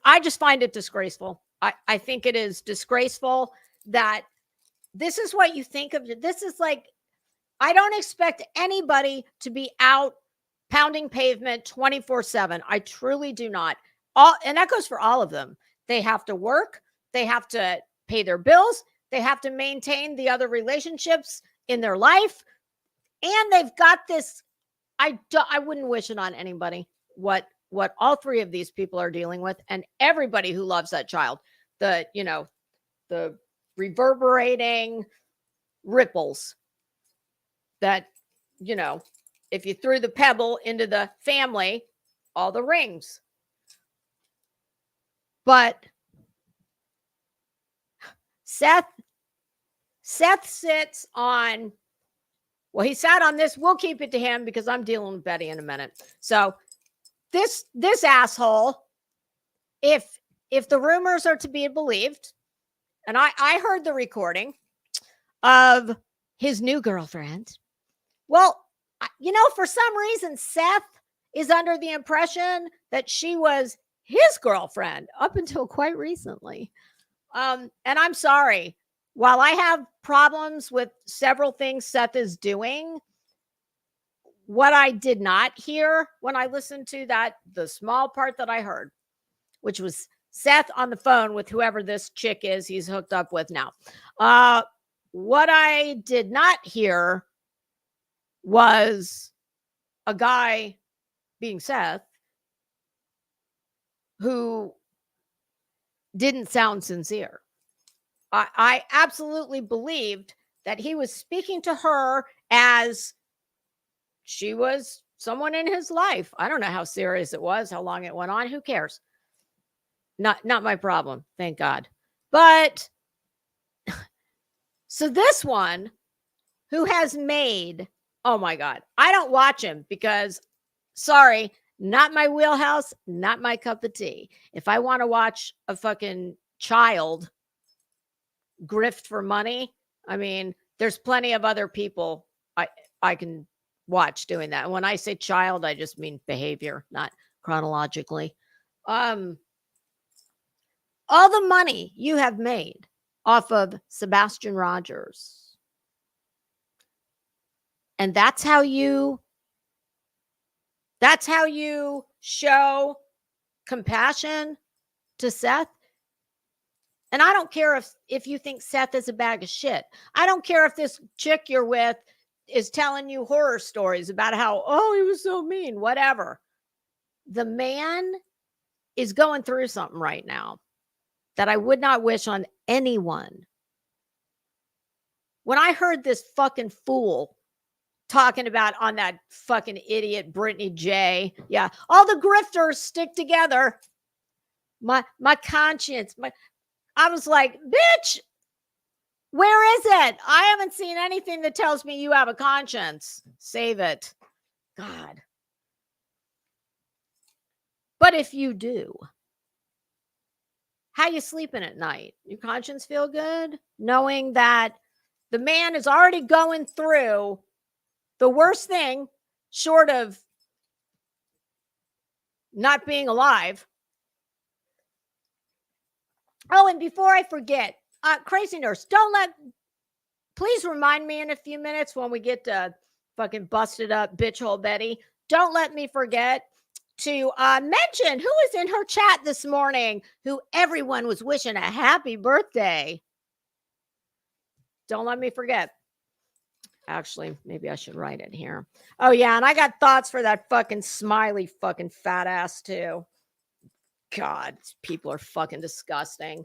C: I just find it disgraceful. I think it is disgraceful that this is what you think of. This is like, I don't expect anybody to be out pounding pavement 24/7. I truly do not. And that goes for all of them. They have to work. They have to pay their bills. They have to maintain the other relationships in their life. And they've got this. I wouldn't wish it on anybody what all three of these people are dealing with, and everybody who loves that child. The reverberating ripples that, if you threw the pebble into the family, all the rings. But Seth sits on, well, he sat on this. We'll keep it to him because I'm dealing with Betty in a minute. So this asshole, if the rumors are to be believed, and I heard the recording of his new girlfriend. Well, for some reason, Seth is under the impression that she was his girlfriend up until quite recently. And I'm sorry. While I have problems with several things Seth is doing, what I did not hear when I listened to the small part that I heard, which was Seth on the phone with whoever this chick is he's hooked up with now. What I did not hear was a guy being Seth who didn't sound sincere. I absolutely believed that he was speaking to her as she was someone in his life. I don't know how serious it was, how long it went on. Who cares? Not my problem. Thank God. But so this one who has made, oh my God, I don't watch him because, sorry, not my wheelhouse, not my cup of tea. If I want to watch a fucking child grift for money, I mean, there's plenty of other people I can watch doing that. And when I say child, I just mean behavior, not chronologically. All the money you have made off of Sebastian Rogers, and that's how you show compassion to Seth. And I don't care if you think Seth is a bag of shit. I don't care if this chick you're with is telling you horror stories about how, oh, he was so mean, whatever. The man is going through something right now that I would not wish on anyone. When I heard this fucking fool talking about on that fucking idiot Brittany J, yeah, all the grifters stick together. My conscience, I was like, bitch, where is it? I haven't seen anything that tells me you have a conscience. Save it. God. But if you do, how you sleeping at night? Your conscience feel good? Knowing that the man is already going through the worst thing short of not being alive. Oh, and before I forget, Crazy Nurse, please remind me in a few minutes when we get to fucking busted up bitch hole Betty. Don't let me forget to mention who was in her chat this morning, who everyone was wishing a happy birthday. Don't let me forget. Actually, maybe I should write it here. Oh, yeah, and I got thoughts for that fucking smiley fucking fat ass, too. God, people are fucking disgusting.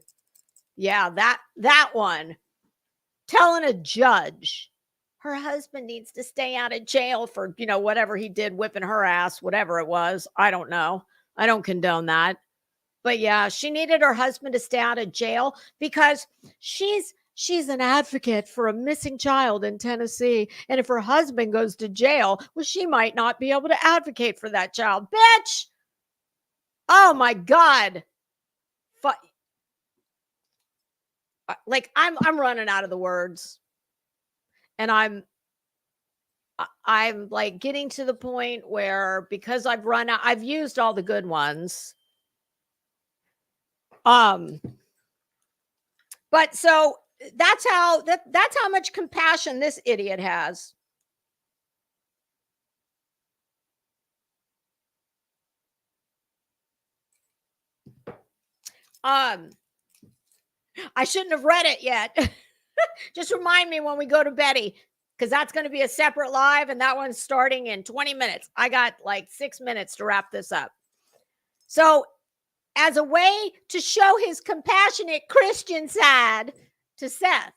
C: Yeah, that one. Telling a judge her husband needs to stay out of jail for, whatever he did, whipping her ass, whatever it was. I don't know. I don't condone that. But yeah, she needed her husband to stay out of jail because she's an advocate for a missing child in Tennessee. And if her husband goes to jail, well, she might not be able to advocate for that child. Bitch! Oh my God. Like I'm running out of the words. And I'm like getting to the point where, because I've used all the good ones. But so that's how much compassion this idiot has. I shouldn't have read it yet. Just remind me when we go to Betty, because that's going to be a separate live, and that one's starting in 20 minutes. I got like 6 minutes to wrap this up. So, as a way to show his compassionate Christian side to Seth,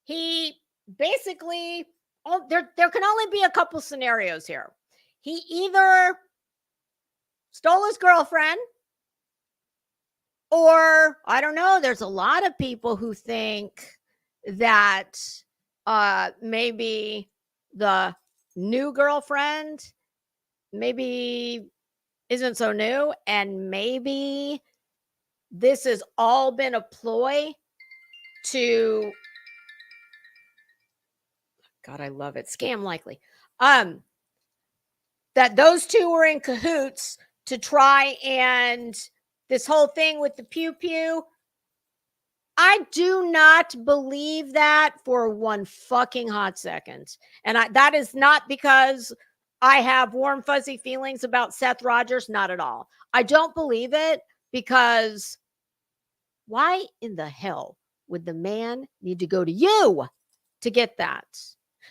C: he basically, there can only be a couple scenarios here. He either stole his girlfriend, or I don't know, there's a lot of people who think that maybe the new girlfriend maybe isn't so new, and maybe this has all been a ploy to, God, I love it, scam likely, that those two were in cahoots to try, and this whole thing with the pew pew, I do not believe that for one fucking hot second. And that is not because I have warm, fuzzy feelings about Seth Rogers. Not at all. I don't believe it because why in the hell would the man need to go to you to get that?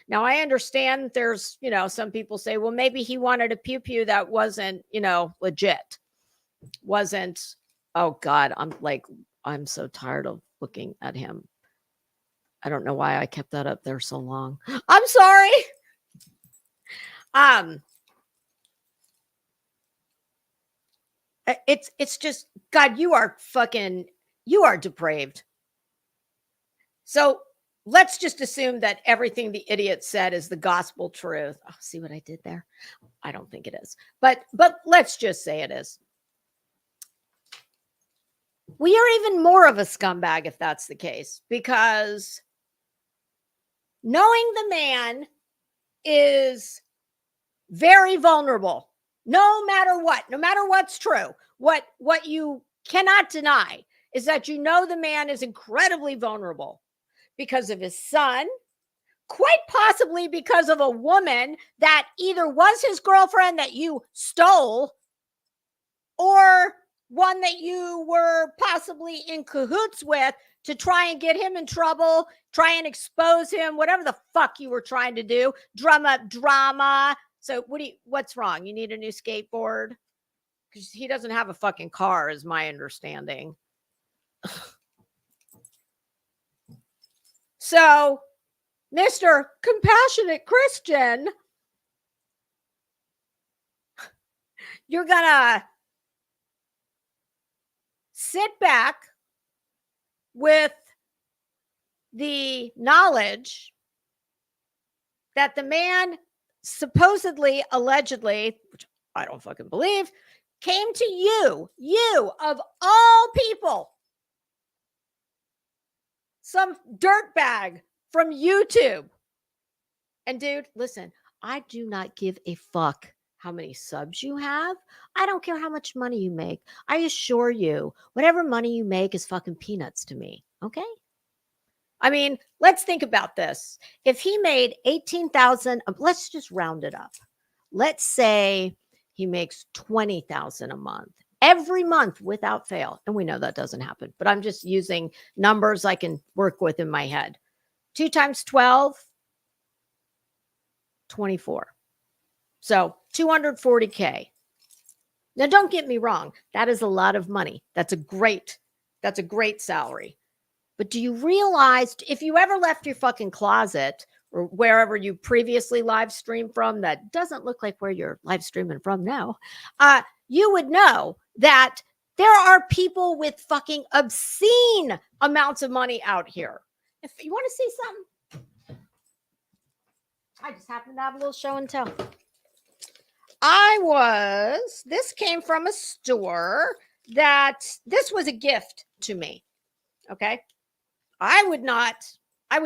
C: Now, I understand there's, some people say, well, maybe he wanted a pew-pew that wasn't, legit. Wasn't, oh God, I'm so tired of looking at him. I don't know why I kept that up there so long. I'm sorry. It's just, God, you are depraved. So let's just assume that everything the idiot said is the gospel truth. Oh, see what I did there? I don't think it is, but let's just say it is. We are even more of a scumbag if that's the case, because knowing the man is very vulnerable, no matter what's true. What you cannot deny is that the man is incredibly vulnerable because of his son, quite possibly because of a woman that either was his girlfriend that you stole or one that you were possibly in cahoots with to try and get him in trouble, try and expose him, whatever the fuck you were trying to do, drum up drama. So what's wrong? You need a new skateboard? Because he doesn't have a fucking car, is my understanding. So, Mr. Compassionate Christian, you're gonna sit back with the knowledge that the man supposedly, allegedly, which I don't fucking believe, came to you of all people, some dirtbag from YouTube. And dude, listen, I do not give a fuck how many subs you have. I don't care how much money you make. I assure you, whatever money you make is fucking peanuts to me. Okay? I mean, let's think about this. If he made 18,000, let's just round it up. Let's say he makes 20,000 a month, every month without fail. And we know that doesn't happen, but I'm just using numbers I can work with in my head. 2 times 12, 24. So 240K. Now, don't get me wrong. That is a lot of money. That's a great salary. But do you realize if you ever left your fucking closet or wherever you previously live streamed from, that doesn't look like where you're live streaming from now, you would know that there are people with fucking obscene amounts of money out here. If you want to see something, I just happen to have a little show and tell. This came from a store this was a gift to me. Okay. I would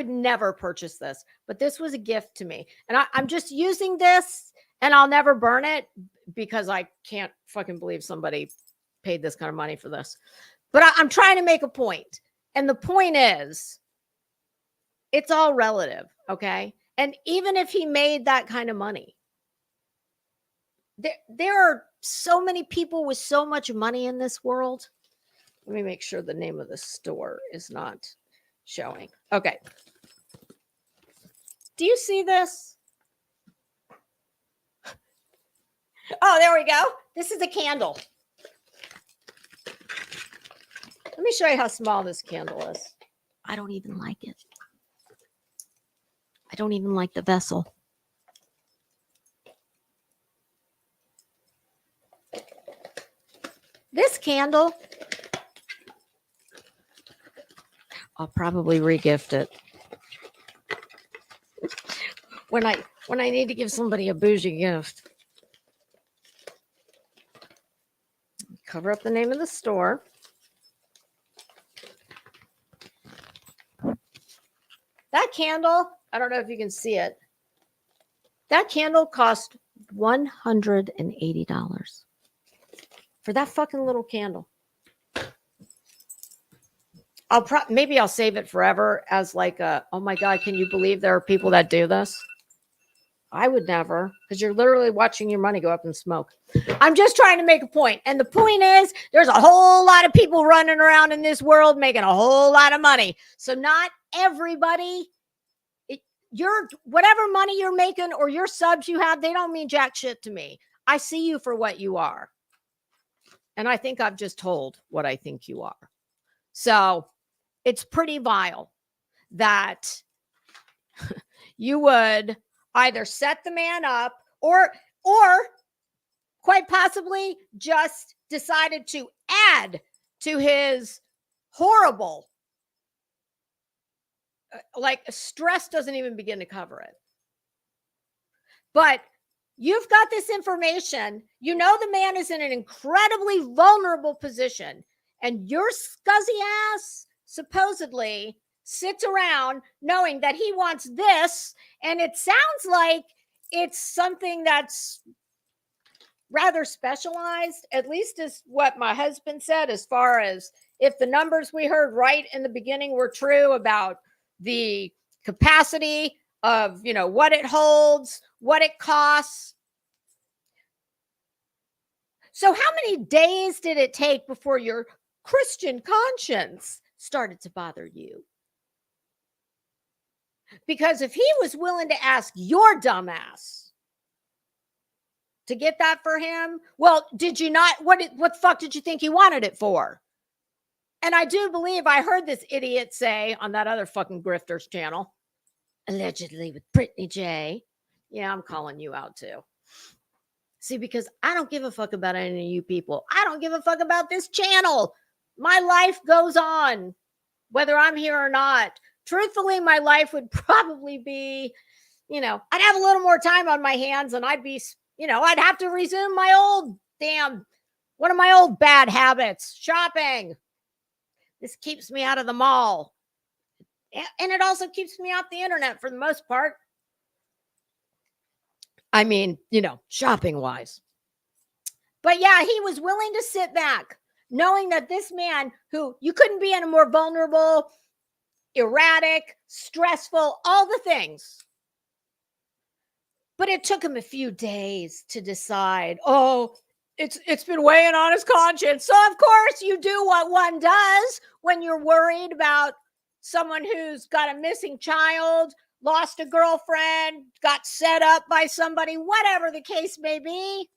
C: never purchase this, but this was a gift to me. And I'm just using this and I'll never burn it because I can't fucking believe somebody paid this kind of money for this. But I'm trying to make a point. And the point is, it's all relative. Okay. And even if he made that kind of money, there are so many people with so much money in this world. Let me make sure the name of the store is not showing. Okay. Do you see this? Oh, there we go. This is a candle. Let me show you how small this candle is. I don't even like it. I don't even like the vessel. This candle, I'll probably regift it. When I need to give somebody a bougie gift. Cover up the name of the store. That candle, I don't know if you can see it. That candle cost $180 for that fucking little candle. maybe I'll save it forever as like oh my God, can you believe there are people that do this? I would never, because you're literally watching your money go up in smoke. I'm just trying to make a point. And the point is, there's a whole lot of people running around in this world making a whole lot of money. So not everybody, your whatever money you're making or your subs you have, they don't mean jack shit to me. I see you for what you are. And I think I've just told what I think you are. So it's pretty vile that you would either set the man up or quite possibly just decided to add to his horrible, like stress doesn't even begin to cover it. But you've got this information. You know the man is in an incredibly vulnerable position, and your scuzzy ass supposedly sits around knowing that he wants this, and it sounds like it's something that's rather specialized, at least is what my husband said, as far as if the numbers we heard right in the beginning were true about the capacity of, you know, what it holds, what it costs. So how many days did it take before your Christian conscience started to bother you? Because if he was willing to ask your dumbass to get that for him, well, did you not? What the fuck did you think he wanted it for? And I do believe I heard this idiot say on that other fucking grifter's channel, allegedly with Brittany J. Yeah, I'm calling you out too. See, because I don't give a fuck about any of you people. I don't give a fuck about this channel. My life goes on, whether I'm here or not. Truthfully, my life would probably be, you know, I'd have a little more time on my hands and I'd be, you know, I'd have to resume my old one of my old bad habits, shopping. This keeps me out of the mall. And it also keeps me off the internet for the most part. I mean, you know, shopping wise. But yeah, he was willing to sit back, knowing that this man who you couldn't be in a more vulnerable, erratic, stressful, all the things. But it took him a few days to decide, oh, it's been weighing on his conscience. So of course you do what one does when you're worried about someone who's got a missing child, lost a girlfriend, got set up by somebody, whatever the case may be.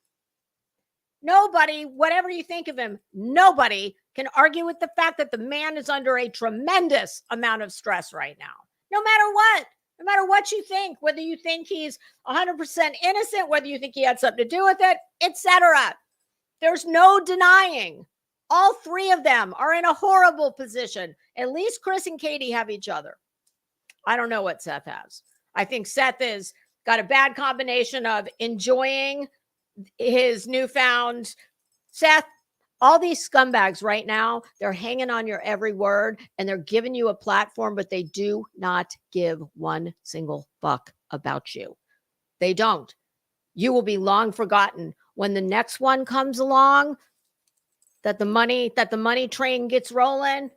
C: Nobody, whatever you think of him, nobody can argue with the fact that the man is under a tremendous amount of stress right now. No matter what you think, whether you think he's 100% innocent, whether you think he had something to do with it, etc. There's no denying. All three of them are in a horrible position. At least Chris and Katie have each other. I don't know what Seth has. I think Seth has got a bad combination of enjoying his newfound Seth. All these scumbags right now, they're hanging on your every word and they're giving you a platform, but they do not give one single fuck about you. They don't. You will be long forgotten when the next one comes along, that the money train gets rolling.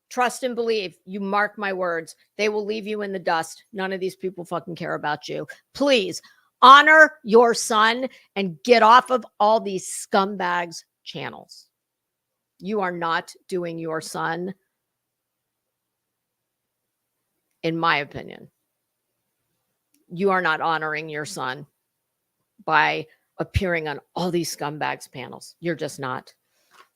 C: Trust and believe, you mark my words, they will leave you in the dust. None of these people fucking care about you. Please honor your son and get off of all these scumbags' channels. You are not doing your son, in my opinion. You are not honoring your son by appearing on all these scumbags' panels. You're just not.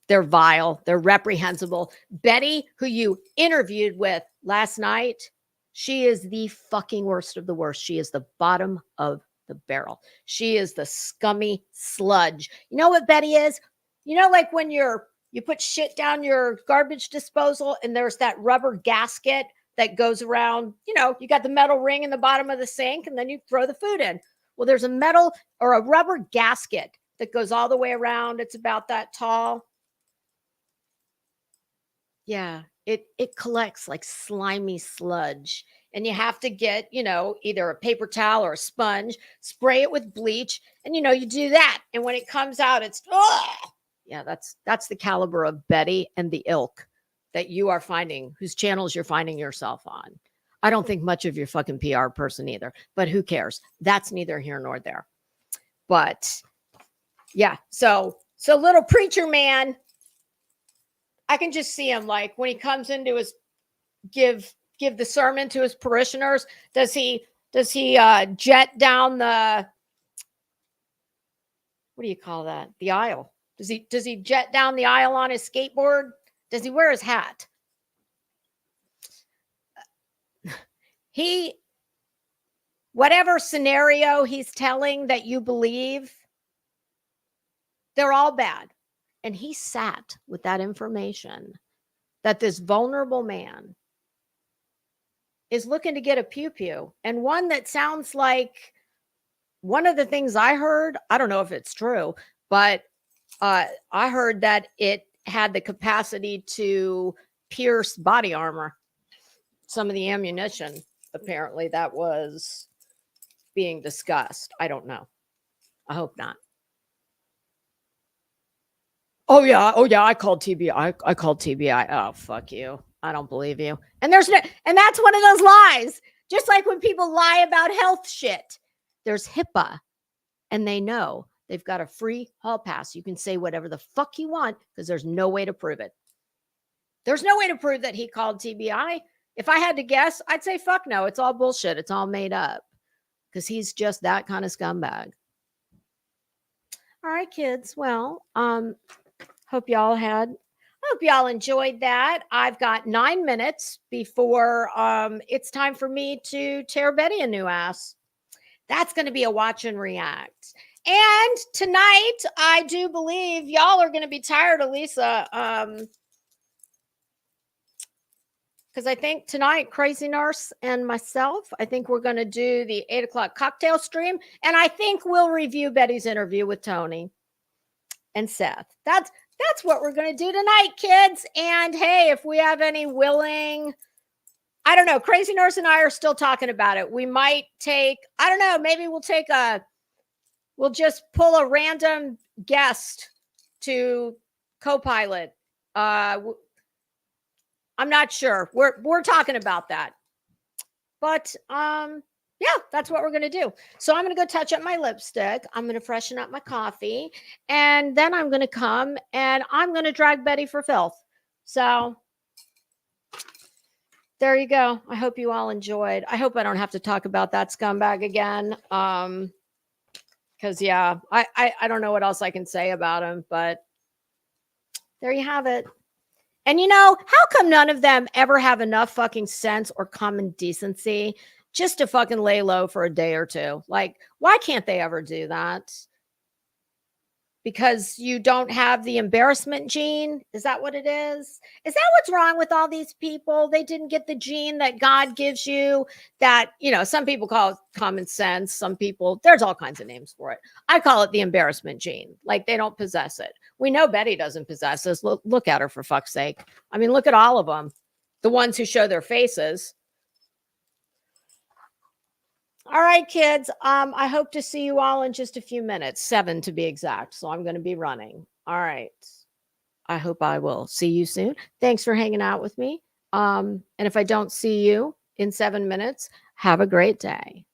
C: They're vile. They're reprehensible. Betty, who you interviewed with last night, she is the fucking worst of the worst. She is the bottom of the barrel. She is the scummy sludge. You know what Betty is? You know, like when you put shit down your garbage disposal and there's that rubber gasket that goes around, you know, you got the metal ring in the bottom of the sink and then you throw the food in. Well, there's a metal or a rubber gasket that goes all the way around. It's about that tall. Yeah, it collects like slimy sludge. And you have to get, you know, either a paper towel or a sponge, spray it with bleach. And, you know, you do that. And when it comes out, it's, yeah, that's the caliber of Betty and the ilk. that you are finding, whose channels you're finding yourself on. I don't think much of your fucking PR person either, but who cares? That's neither here nor there. But yeah, so little preacher man, I can just see him like when he comes into his give the sermon to his parishioners. Does he jet down the, what do you call that? The aisle. Does he jet down the aisle on his skateboard? Does he wear his hat? Whatever scenario he's telling that you believe, they're all bad. And he sat with that information that this vulnerable man is looking to get a pew-pew. And one that sounds like one of the things I heard, I don't know if it's true, but I heard that it had the capacity to pierce body armor. Some of the ammunition, apparently, that was being discussed. I don't know. I hope not. Oh yeah, I called TBI. I called TBI. Oh, fuck you. I don't believe you. And that's one of those lies. Just like when people lie about health shit. There's HIPAA, and they know they've got a free hall pass. You can say whatever the fuck you want because there's no way to prove it. There's no way to prove that he called TBI. If I had to guess, I'd say fuck no. It's all bullshit. It's all made up because he's just that kind of scumbag. All right, kids. Well, hope y'all enjoyed that. I've got 9 minutes before it's time for me to tear Betty a new ass. That's going to be a watch and react. And tonight, I do believe y'all are going to be tired of Lisa. Because I think tonight, Crazy Nurse and myself, I think we're going to do the 8 o'clock cocktail stream. And I think we'll review Betty's interview with Tony and Seth. That's what we're going to do tonight, kids. And hey, if we have any willing, I don't know, Crazy Nurse and I are still talking about it. We might take, I don't know, maybe we'll just pull a random guest to co-pilot. I'm not sure. We're talking about that. But yeah, that's what we're going to do. So I'm going to go touch up my lipstick. I'm going to freshen up my coffee. And then I'm going to come and I'm going to drag Betty for filth. So there you go. I hope you all enjoyed. I hope I don't have to talk about that scumbag again. Because yeah, I don't know what else I can say about him, but there you have it. And you know, how come none of them ever have enough fucking sense or common decency just to fucking lay low for a day or two? Like, why can't they ever do that? Because you don't have the embarrassment gene? Is that what it is? Is that what's wrong with all these people? They didn't get the gene that God gives you that, you know, some people call it common sense. Some people, there's all kinds of names for it. I call it the embarrassment gene. Like they don't possess it. We know Betty doesn't possess this. Look at her for fuck's sake. I mean, look at all of them. The ones who show their faces. All right, kids. I hope to see you all in just a few minutes, 7 to be exact. So I'm going to be running. All right. I hope I will see you soon. Thanks for hanging out with me. And if I don't see you in 7 minutes, have a great day.